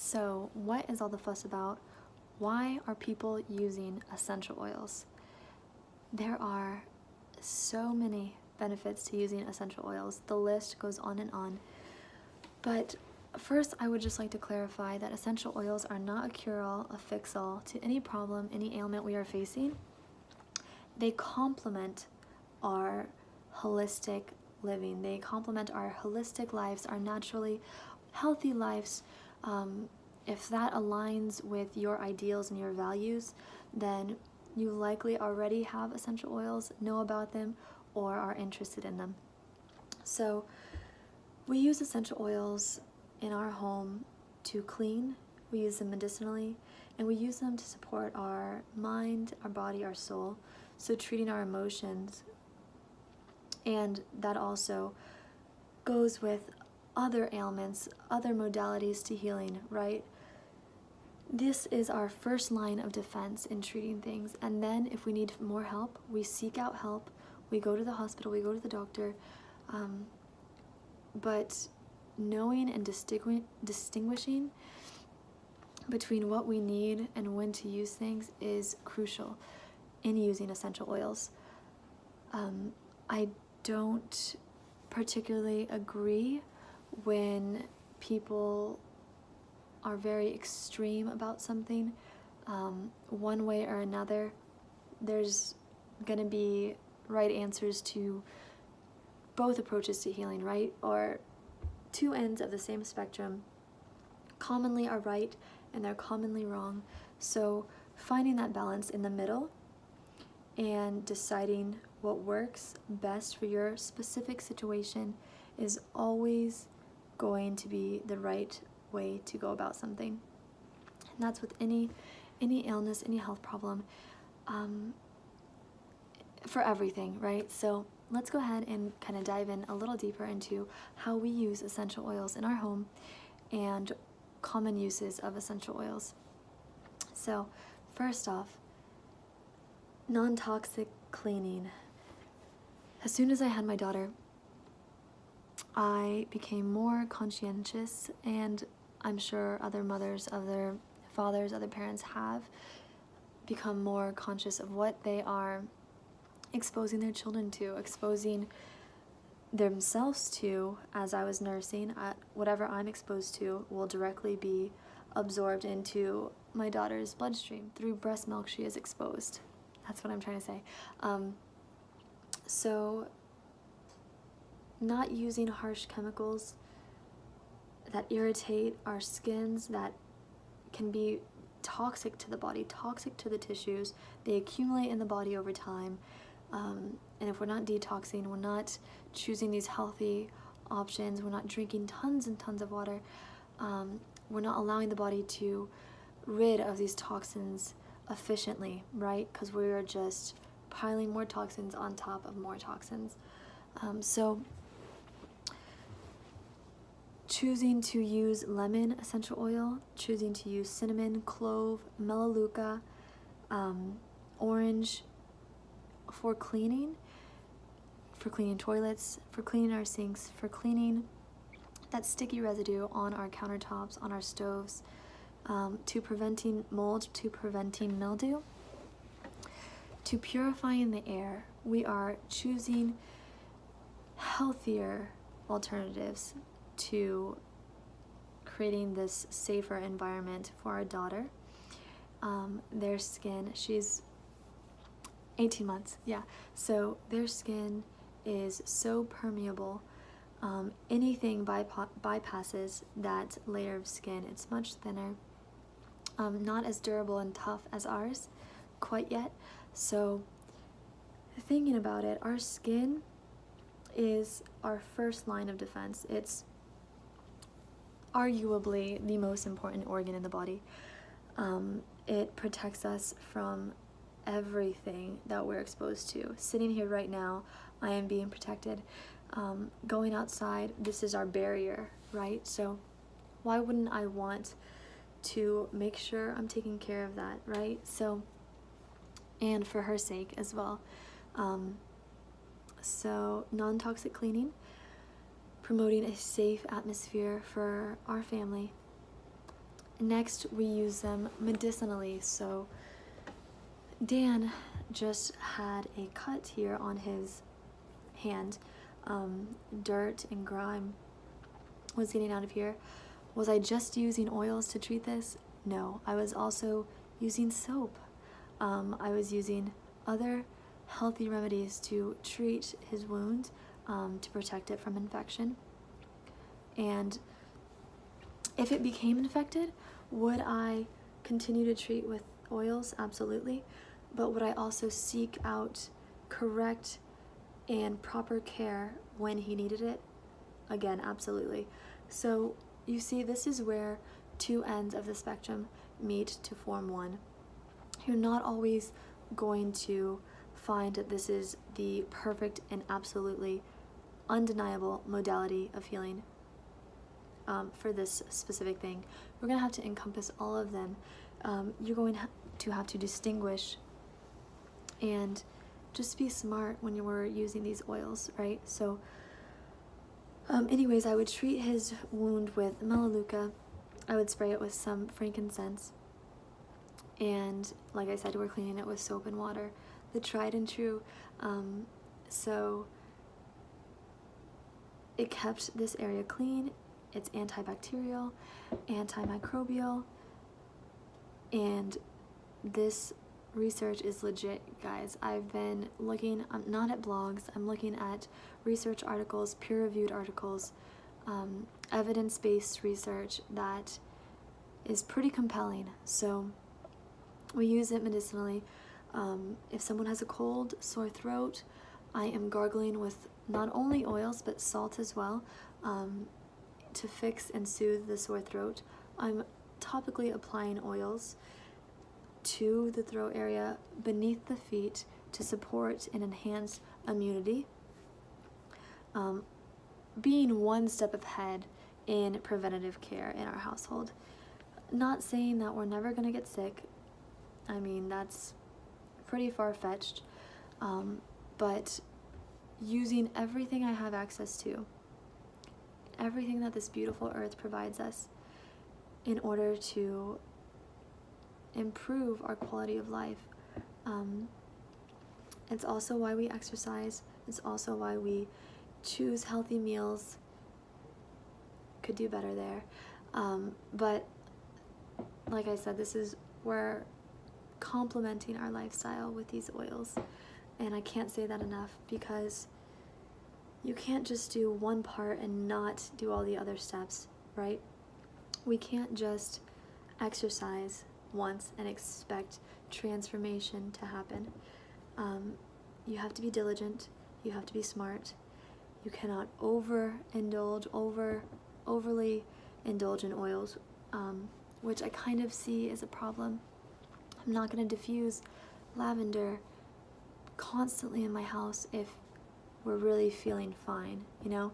So, what is all the fuss about? Why are people using essential oils? There are so many benefits to using essential oils. The list goes on and on. But first, I would just like to clarify that essential oils are not a cure-all, a fix-all to any problem, any ailment we are facing. They complement our holistic living. They complement our holistic lives, our naturally healthy lives. If that aligns with your ideals and your values, then you likely already have essential oils, know about them, or are interested in them. So we use essential oils in our home to clean, we use them medicinally, and we use them to support our mind, our body, our soul, so treating our emotions. And that also goes with other ailments, other modalities to healing, right? This is our first line of defense in treating things. And then if we need more help, we seek out help. We go to the hospital, we go to the doctor. But knowing and distinguishing between what we need and when to use things is crucial in using essential oils. I don't particularly agree when people are very extreme about something, one way or another. There's gonna be right answers to both approaches to healing, right? Or two ends of the same spectrum commonly are right and they're commonly wrong. So finding that balance in the middle and deciding what works best for your specific situation is always going to be the right way to go about something. And that's with any illness, any health problem, for everything, right? So let's go ahead and kind of dive in a little deeper into how we use essential oils in our home and common uses of essential oils. So first off, non-toxic cleaning. As soon as I had my daughter, I became more conscientious, and I'm sure other mothers, other fathers, other parents have become more conscious of what they are exposing their children to, exposing themselves to. As I was nursing, whatever I'm exposed to will directly be absorbed into my daughter's bloodstream. Through breast milk, she is exposed. That's what I'm trying to say. So not using harsh chemicals that irritate our skins, that can be toxic to the body, toxic to the tissues. They accumulate in the body over time. And if we're not detoxing, we're not choosing these healthy options, we're not drinking tons and tons of water, we're not allowing the body to rid of these toxins efficiently, right? Because we are just piling more toxins on top of more toxins. So choosing to use lemon essential oil, choosing to use cinnamon, clove, melaleuca, orange for cleaning toilets, for cleaning our sinks, for cleaning that sticky residue on our countertops, on our stoves, to preventing mold, to preventing mildew, to purifying the air. We are choosing healthier alternatives to creating this safer environment for our daughter. Their skin, she's 18 months, yeah. So their skin is so permeable. Anything bypasses that layer of skin. It's much thinner, not as durable and tough as ours quite yet. So thinking about it, our skin is our first line of defense. It's arguably the most important organ in the body. It protects us from everything that we're exposed to. Sitting here right now, I am being protected. Going outside, this is our barrier, right? So why wouldn't I want to make sure I'm taking care of that, right? So, and for her sake as well. So non-toxic cleaning, promoting a safe atmosphere for our family, Next, we use them medicinally. So Dan just had a cut here on his hand. Dirt and grime was getting out of here. Was I just using oils to treat this? No, I was also using soap. I was using other healthy remedies to treat his wound, to protect it from infection. And if it became infected, would I continue to treat with oils? Absolutely. But would I also seek out correct and proper care when he needed it? Again, absolutely. So you see, this is where two ends of the spectrum meet to form one. You're not always going to find that this is the perfect and absolutely undeniable modality of healing for this specific thing. We're going to have to encompass all of them. You're going to have to distinguish and just be smart when you were using these oils, right? So anyways, I would treat his wound with Melaleuca. I would spray it with some frankincense. And like I said, we're cleaning it with soap and water, the tried and true. So it kept this area clean. It's antibacterial, antimicrobial, and this research is legit, guys. I've been looking, not at blogs, I'm looking at research articles, peer-reviewed articles, evidence-based research that is pretty compelling. So we use it medicinally. If someone has a cold, sore throat, I am gargling with not only oils but salt as well, to fix and soothe the sore throat. I'm topically applying oils to the throat area beneath the feet to support and enhance immunity, being one step ahead in preventative care in our household. Not saying that we're never going to get sick. I mean, that's pretty far-fetched, but using everything I have access to, everything that this beautiful earth provides us in order to improve our quality of life. It's also why we exercise. It's also why we choose healthy meals. Could do better there. But like I said, this is where complementing our lifestyle with these oils. And I can't say that enough, because you can't just do one part and not do all the other steps, right? We can't just exercise once and expect transformation to happen. You have to be diligent. You have to be smart. You cannot overly indulge in oils, which I kind of see as a problem. I'm not going to diffuse lavender constantly in my house if we're really feeling fine, you know?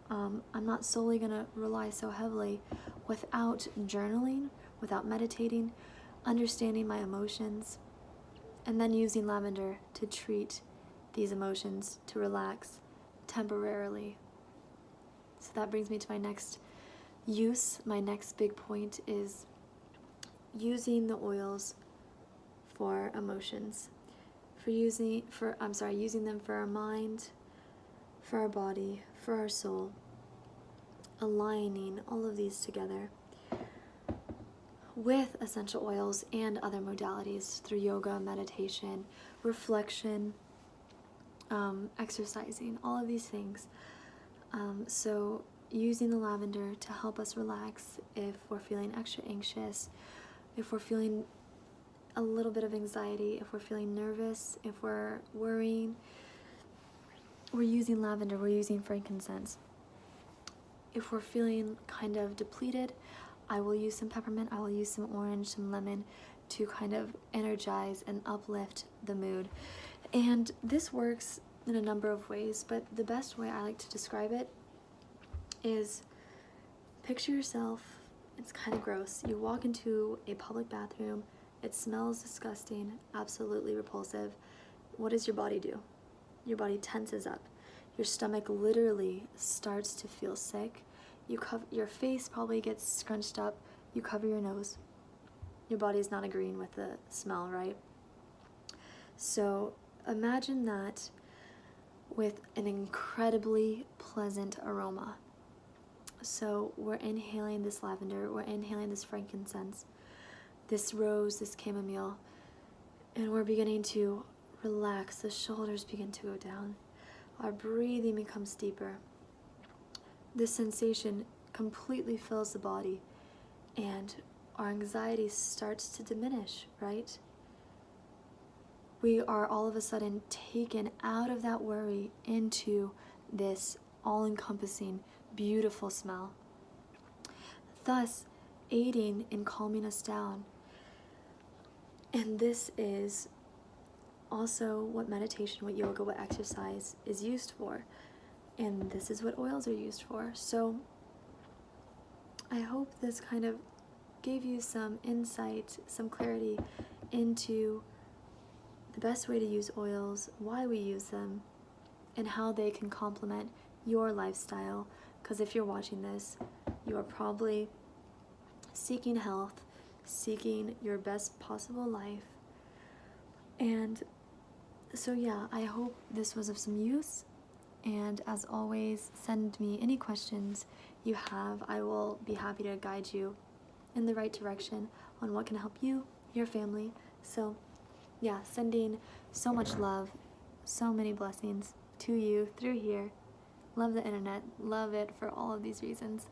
I'm not solely going to rely so heavily without journaling, without meditating, understanding my emotions, and then using lavender to treat these emotions, to relax temporarily. So that brings me to my next use. My next big point is using the oils for emotions, using them for our mind, for our body, for our soul, aligning all of these together with essential oils and other modalities through yoga, meditation, reflection, exercising, all of these things. So using the lavender to help us relax if we're feeling extra anxious, if we're feeling a little bit of anxiety, if we're feeling nervous, if we're worrying, we're using lavender, we're using frankincense. If we're feeling kind of depleted, I will use some peppermint, I will use some orange, some lemon to kind of energize and uplift the mood. And this works in a number of ways, but the best way I like to describe it is, picture yourself, it's kind of gross, you walk into a public bathroom, it smells disgusting, absolutely repulsive. What does your body do? Your body tenses up. Your stomach literally starts to feel sick. Your face probably gets scrunched up. you cover your nose. Your body is not agreeing with the smell, right? So imagine that with an incredibly pleasant aroma. So we're inhaling this lavender, we're inhaling this frankincense, this rose, this chamomile, and we're beginning to relax. The shoulders begin to go down. Our breathing becomes deeper. This sensation completely fills the body, and our anxiety starts to diminish, right? We are all of a sudden taken out of that worry into this all-encompassing, beautiful smell, thus aiding in calming us down. And this is also what meditation, what yoga, what exercise is used for. And this is what oils are used for. So I hope this kind of gave you some insight, some clarity into the best way to use oils, why we use them, and how they can complement your lifestyle. Because if you're watching this, you are probably seeking health, seeking your best possible life. And so yeah, I hope this was of some use. And as always, send me any questions you have. I will be happy to guide you in the right direction on what can help you, your family. So yeah, sending so much love, so many blessings to you through here. Love the internet, love it for all of these reasons.